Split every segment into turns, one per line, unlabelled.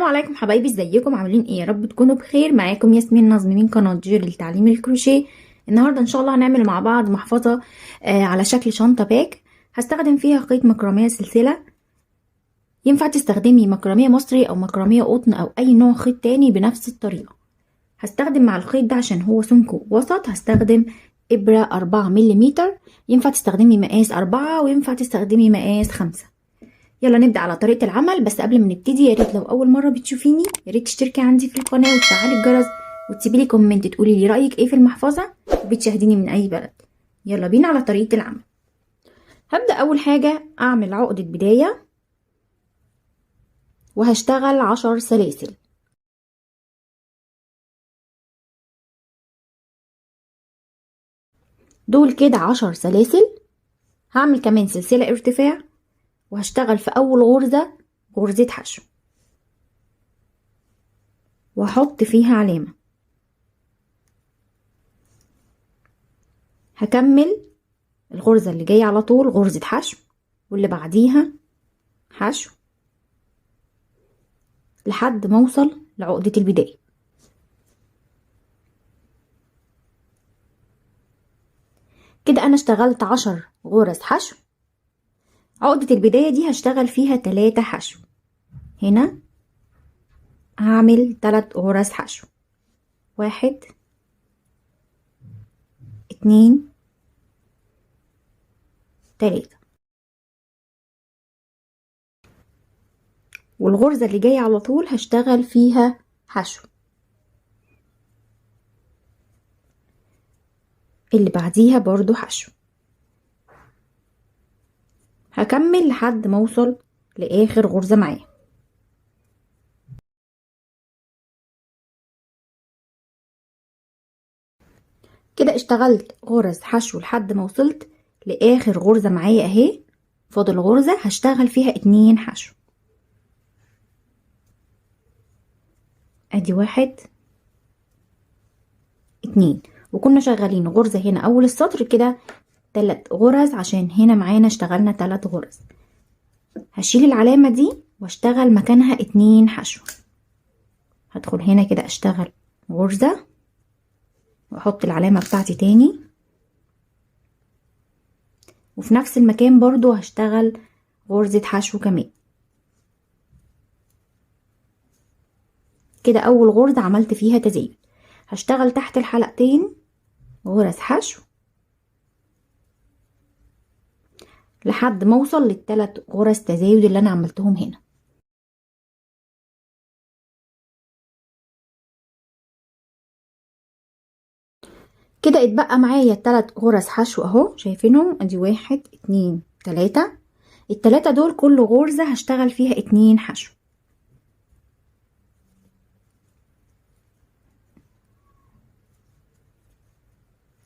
السلام عليكم حبايبي، ازيكم؟ عاملين ايه؟ يا رب تكونوا بخير. معاكم ياسمين نظمي من قناه جير لتعليم الكروشيه. النهارده ان شاء الله هنعمل مع بعض محفظه على شكل شنطه باك. هستخدم فيها خيط مكرميه سلسله. ينفع تستخدمي مكرميه مصري او مكرميه قطن او اي نوع خيط تاني بنفس الطريقه. هستخدم مع الخيط ده عشان هو سمكه وسط هستخدم ابره 4 ملم. ينفع تستخدمي مقاس 4 وينفع تستخدمي مقاس 5. يلا نبدأ على طريقة العمل. بس قبل ما نبتدي يا ريت لو أول مرة بتشوفيني يا ريت تشتركي عندي في القناة وتفعلي الجرس وتسيبي لي كومنت تقولي لي رأيك ايه في المحفظة وبتشاهديني من أي بلد. يلا بينا على طريقة العمل. هبدأ أول حاجة أعمل عقدة بداية وهشتغل 10 سلاسل. دول كده 10 سلاسل. هعمل كمان سلسلة ارتفاع وهشتغل في أول غرزة غرزة حشو وهحط فيها علامة. هكمل الغرزة اللي جاية على طول غرزة حشو واللي بعديها حشو لحد ما اوصل لعقدة البداية. كده انا اشتغلت 10 غرز حشو. عقدة البداية دي هشتغل فيها 3 حشو. هنا هعمل 3 غرز حشو، 1 2 3. والغرزة اللي جاية على طول هشتغل فيها حشو، اللي بعديها برضو حشو. هكمل لحد ما اوصل لاخر غرزة معايا. كده اشتغلت غرز حشو لحد ما وصلت لاخر غرزة معايا اهي. فاضل غرزة هشتغل فيها 2 حشو. ادي 1 2. وكنا شغالين غرزة هنا اول السطر كده 3 غرز عشان هنا معانا اشتغلنا 3 غرز. هشيل العلامة دي واشتغل مكانها 2 حشو. هدخل هنا كده اشتغل غرزة واحط العلامة بتاعتي تاني، وفي نفس المكان برضو هشتغل غرزة حشو كمان. كده اول غرزة عملت فيها تزايد. هشتغل تحت الحلقتين غرز حشو لحد ما اوصل للثلاث غرز تزايد اللي انا عملتهم هنا. كده اتبقى معايا 3 غرز حشو اهو، شايفينهم؟ ادي 1 2 3. التلاتة دول كل غرزة هشتغل فيها 2 حشو.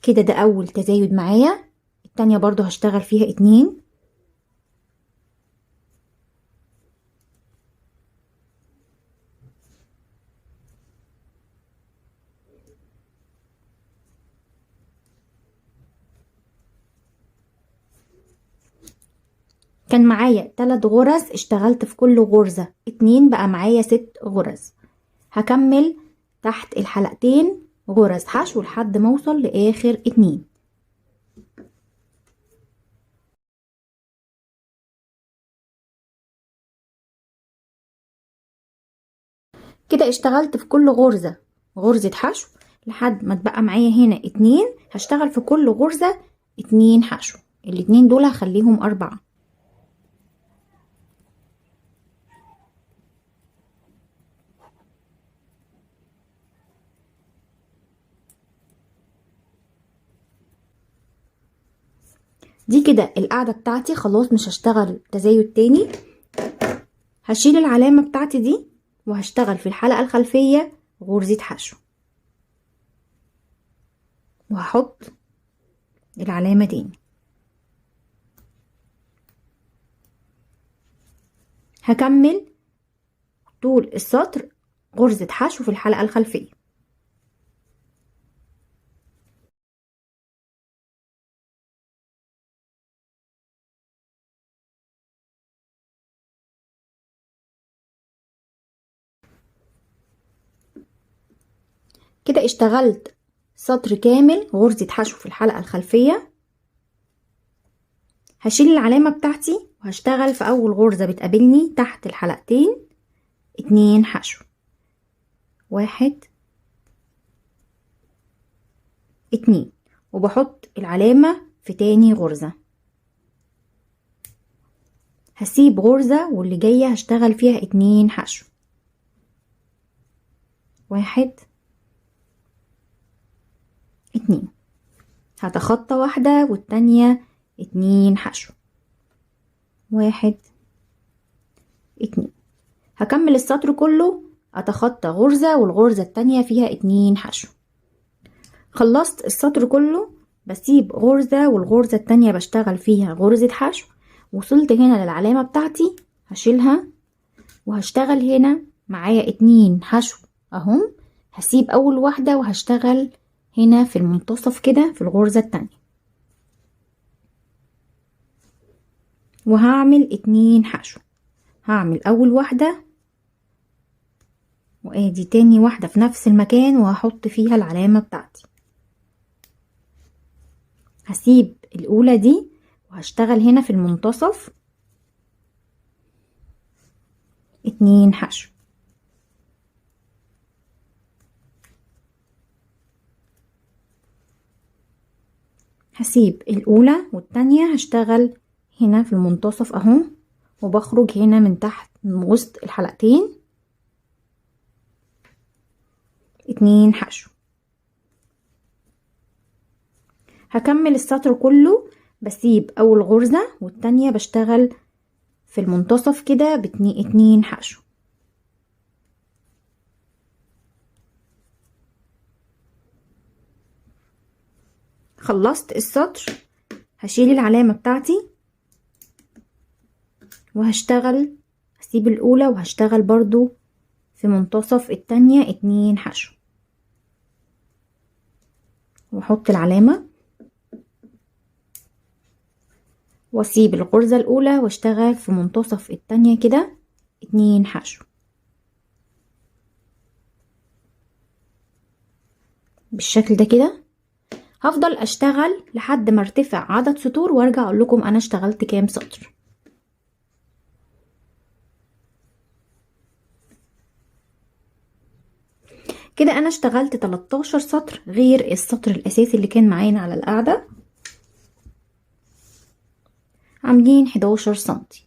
كده ده اول تزايد معايا. التانية برضو هشتغل فيها 2. كان معايا 3 غرز اشتغلت في كل غرزة 2، بقى معايا 6 غرز. هكمل تحت الحلقتين غرز حشو لحد ما اوصل لاخر 2. كده اشتغلت في كل غرزة غرزة حشو لحد ما اتبقى معايا هنا 2. هشتغل في كل غرزة 2 حشو. الاتنين دول هخليهم 4. دي كده القاعدة بتاعتي خلاص، مش هشتغل تزايد تاني. هشيل العلامة بتاعتي دي وهشتغل في الحلقة الخلفية غرزة حشو وهحط العلامة تاني. هكمل طول السطر غرزة حشو في الحلقة الخلفية. كده اشتغلت سطر كامل غرزة حشو في الحلقة الخلفية. هشيل العلامة بتاعتي وهشتغل في اول غرزة بتقابلني تحت الحلقتين 2 حشو، 1 2، وبحط العلامة في تاني غرزة. هسيب غرزة واللي جاية هشتغل فيها 2 حشو، 1 2، هتخطى واحدة والتانية 2 حشو، 1 2. هكمل السطر كله اتخطى غرزة والغرزة التانية فيها 2 حشو. خلصت السطر كله بسيب غرزة والغرزة التانية بشتغل فيها غرزة حشو. وصلت هنا للعلامة بتاعتي هشيلها وهشتغل هنا معايا 2 حشو اهم. هسيب اول واحدة وهشتغل هنا في المنتصف كده في الغرزة التانية، وهعمل 2 حشو. هعمل اول واحدة وادي تاني واحدة في نفس المكان وهحط فيها العلامة بتاعتي. هسيب الاولى دي وهشتغل هنا في المنتصف 2 حشو. هسيب الاولى والتانية هشتغل هنا في المنتصف اهو، وبخرج هنا من تحت من وسط الحلقتين 2 حشو. هكمل السطر كله بسيب اول غرزة والتانية بشتغل في المنتصف كده ب2 حشو. خلصت السطر هشيل العلامة بتاعتي وهشتغل، هسيب الاولى وهشتغل برضو في منتصف التانية 2 حشو واحط العلامة واسيب الغرزة الاولى واشتغل في منتصف التانية كده 2 حشو بالشكل ده كده. هفضل اشتغل لحد ما ارتفع عدد سطور وارجع اقول لكم انا اشتغلت كام سطر. كده انا اشتغلت 13 سطر غير السطر الاساسي اللي كان معانا على القاعدة، عاملين 11 سنتي.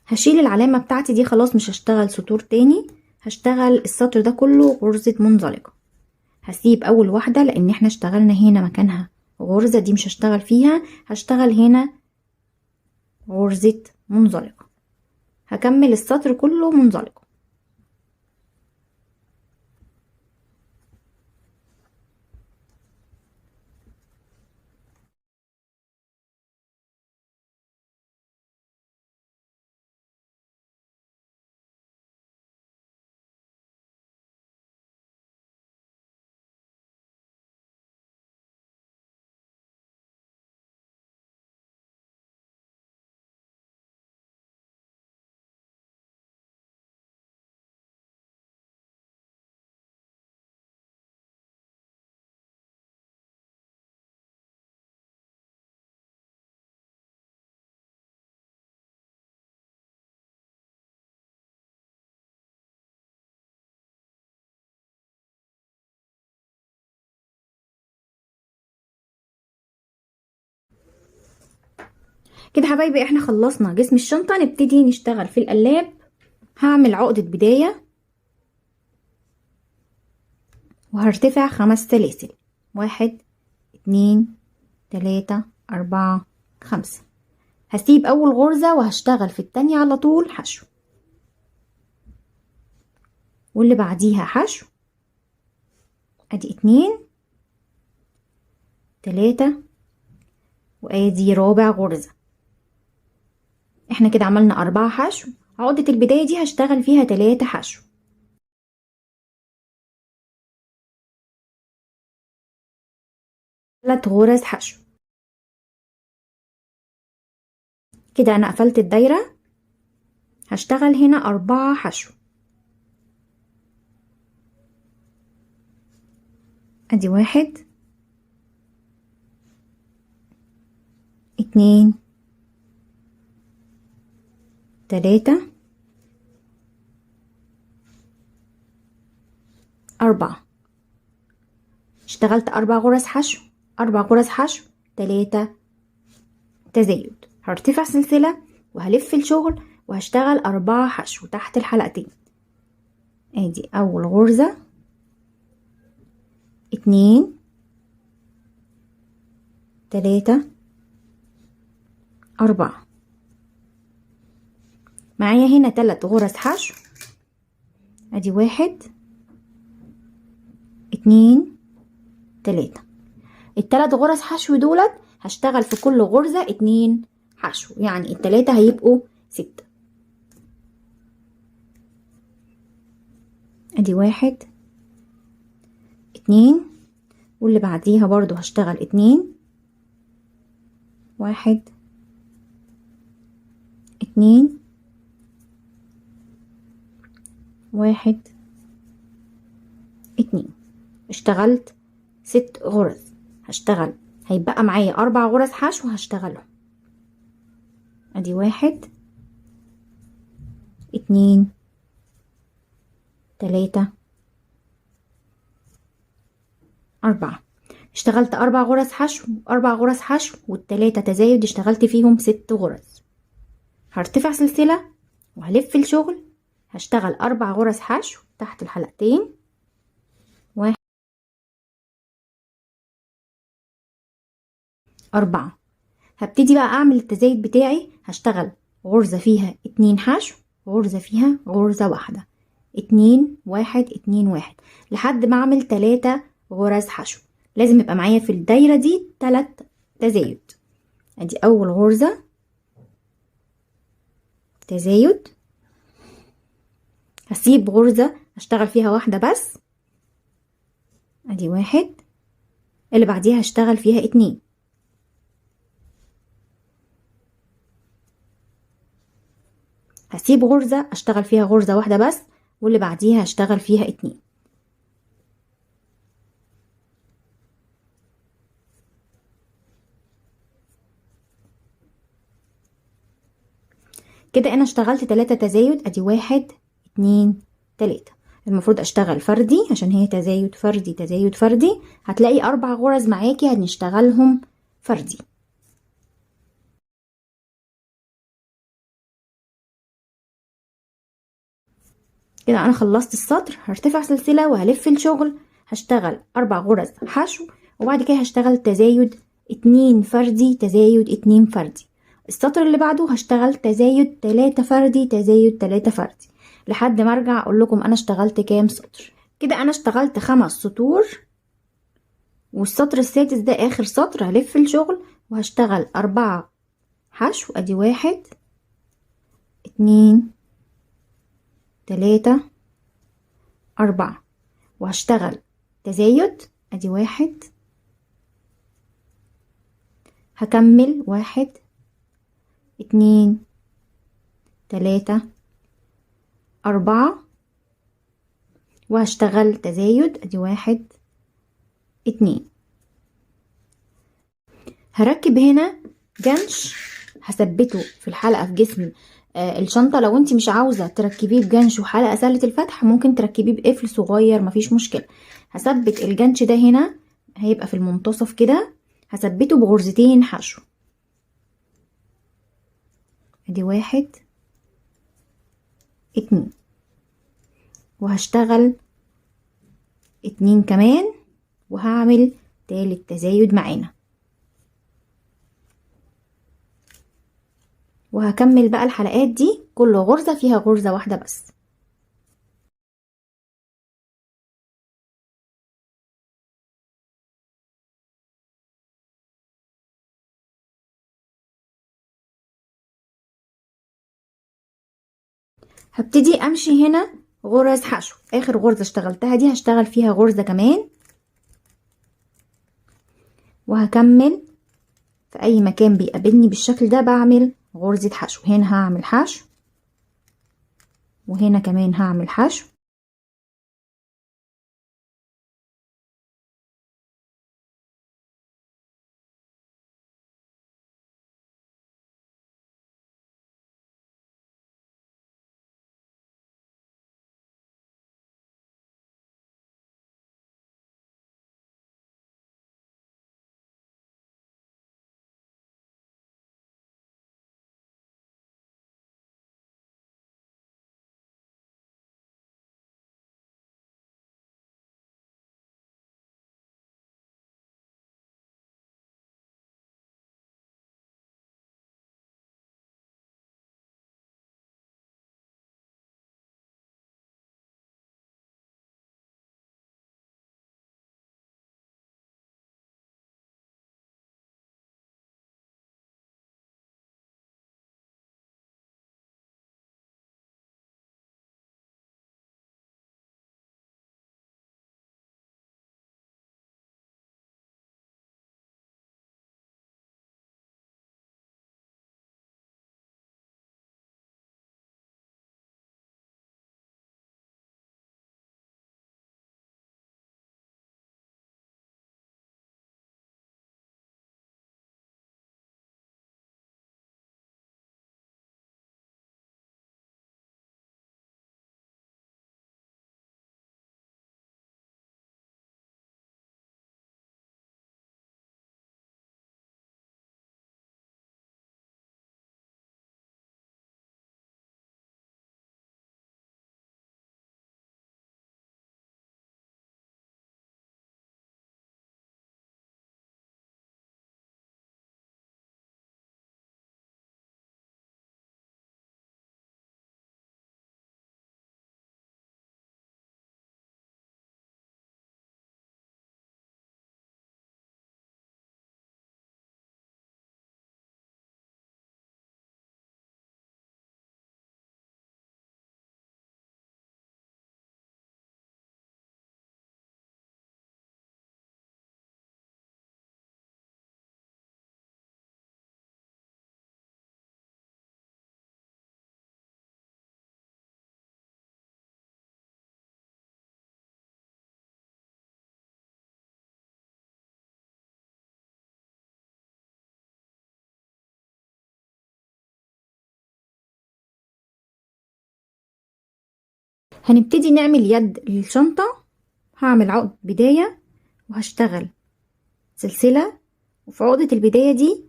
هشيل العلامة بتاعتي دي خلاص مش هشتغل سطور تاني، هشتغل السطر ده كله غرزة منزلقة. هسيب اول واحدة لان احنا اشتغلنا هنا مكانها غرزة دي مش هشتغل فيها، هشتغل هنا غرزة منزلقة. هكمل السطر كله منزلقة. كده حبايبي احنا خلصنا جسم الشنطة، نبتدي نشتغل في القلاب. هعمل عقدة بداية وهرتفع 5 سلاسل، 1 2 3 4 5. هسيب اول غرزة وهشتغل في التانية على طول حشو، واللي بعديها حشو، ادي 2 3 وادي رابع غرزة. احنا كده عملنا 4 حشو. عقدة البداية دي هشتغل فيها 3 حشو، ثلاث غرز حشو. كده انا قفلت الدايرة. هشتغل هنا 4 حشو. ادي 1 2 3 4. اشتغلت 4 غرز حشو، 4 غرز حشو، 3 تزايد. هرتفع سلسلة وهلف الشغل وهشتغل 4 حشو تحت الحلقتين. ادي اول غرزة، 2 3 4. معايا هنا 3 غرز حشو. ادي 1 2 3. ال3 غرز حشو دولت هشتغل في كل غرزة 2 حشو، يعني ال3 هيبقوا 6. ادي 1 2 واللي بعديها برضو هشتغل 2 1 2 1 2. اشتغلت 6 غرز. هشتغل هيبقى معايا 4 غرز حشو هشتغلهم. ادي 1 2 3 4. اشتغلت 4 غرز حشو، 4 غرز حشو وال3 تزايد اشتغلت فيهم 6 غرز. هرتفع سلسلة وهلف الشغل، هشتغل 4 غرز حشو تحت الحلقتين. 1 4. هبتدي بقى اعمل التزايد بتاعي. هشتغل غرزة فيها 2 حشو، غرزة فيها غرزة واحدة، 2 1 2 1 لحد ما اعمل 3 غرز حشو. لازم يبقى معايا في الدايرة دي 3 تزايد. ادي اول غرزة تزايد، هسيب غرزة هشتغل فيها واحدة بس. ادي 1. اللي بعديها هشتغل فيها 2. هسيب غرزة اشتغل فيها غرزة واحدة بس، واللي بعديها هشتغل فيها 2. كده انا اشتغلت 3 تزايد. ادي 1 2 3. المفروض اشتغل فردي عشان هي تزايد فردي تزايد فردي. هتلاقي 4 غرز معاكي هنشتغلهم فردي. كده انا خلصت السطر. هرتفع سلسلة وهلف الشغل، هشتغل 4 غرز حشو وبعد كده هشتغل تزايد 2 فردي تزايد 2 فردي. السطر اللي بعده هشتغل تزايد 3 فردي تزايد 3 فردي لحد ما ارجع اقول لكم انا اشتغلت كام سطر. كده انا اشتغلت 5 سطور، والسطر السادس ده اخر سطر. هلف الشغل وهشتغل 4 حشو. ادي 1 2 3 4 وهشتغل تزايد. ادي 1. هكمل 1 2 3 4 وهشتغل تزايد. ادي 1 2. هركب هنا جنش هثبته في الحلقة في جسم الشنطة. لو انت مش عاوزة تركبيه بجنش وحلقة سهلة الفتح ممكن تركبيه بقفل صغير مفيش مشكلة. هثبت الجنش ده هنا، هيبقى في المنتصف كده. هثبته بغرزتين حشو. ادي 1 2 وهشتغل 2 كمان وهعمل تالت تزايد معانا، وهكمل بقى الحلقات دي كل غرزة فيها غرزة واحدة بس. هبتدي امشي هنا غرز حشو. اخر غرزة اشتغلتها دي هشتغل فيها غرزة كمان، وهكمل في اي مكان بيقابلني بالشكل ده بعمل غرزة حشو. هنا هعمل حشو وهنا كمان هعمل حشو. هنبتدي نعمل يد للشنطة. هعمل عقد بداية وهشتغل سلسلة، وفي عقدة البداية دي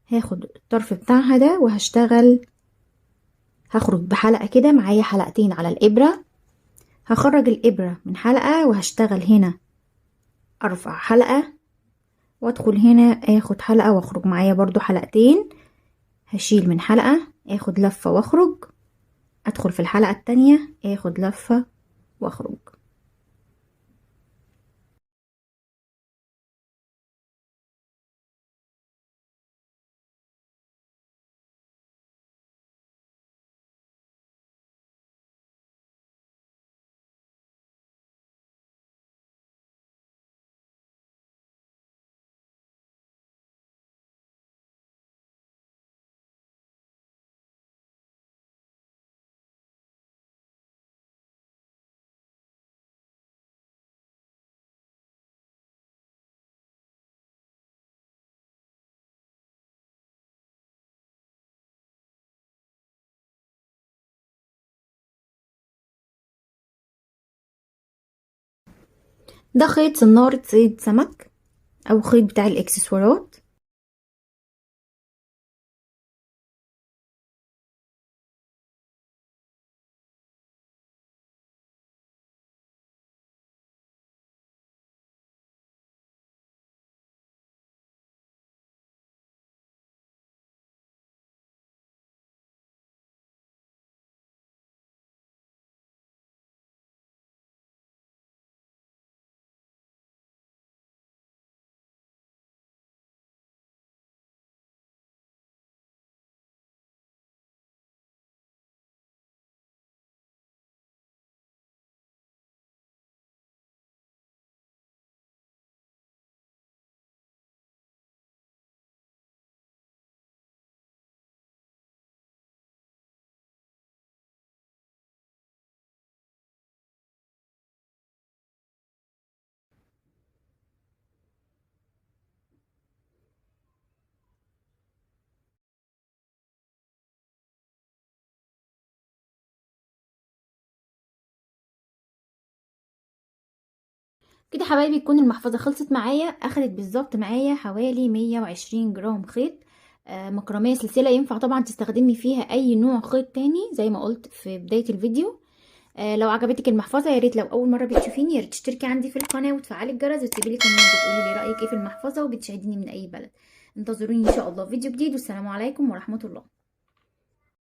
هاخد الطرف بتاعها ده وهشتغل، هخرج بحلقة كده، معايا حلقتين على الإبرة. هخرج الإبرة من حلقة وهشتغل هنا، أرفع حلقة وادخل هنا اخد حلقة واخرج، معايا برضو حلقتين. هشيل من حلقة اخد لفة واخرج، ادخل في الحلقة التانية اخد لفة واخرج. ده خيط صنارة صيد سمك او خيط بتاع الاكسسوارات. كده حبايبي تكون المحفظة خلصت معايا. اخدت بالظبط معايا حوالي 120 جرام خيط مكرمية سلسلة. ينفع طبعا تستخدمي فيها اي نوع خيط تاني زي ما قلت في بداية الفيديو. لو عجبتك المحفظة يا ريت لو اول مرة بتشوفيني يا ريت تشتركي عندي في القناة وتفعلي الجرس وتسيبي لي كومنت تقولي لي رأيك ايه في المحفظة وبتشاهديني من اي بلد. انتظروني ان شاء الله في فيديو جديد، والسلام عليكم ورحمة الله.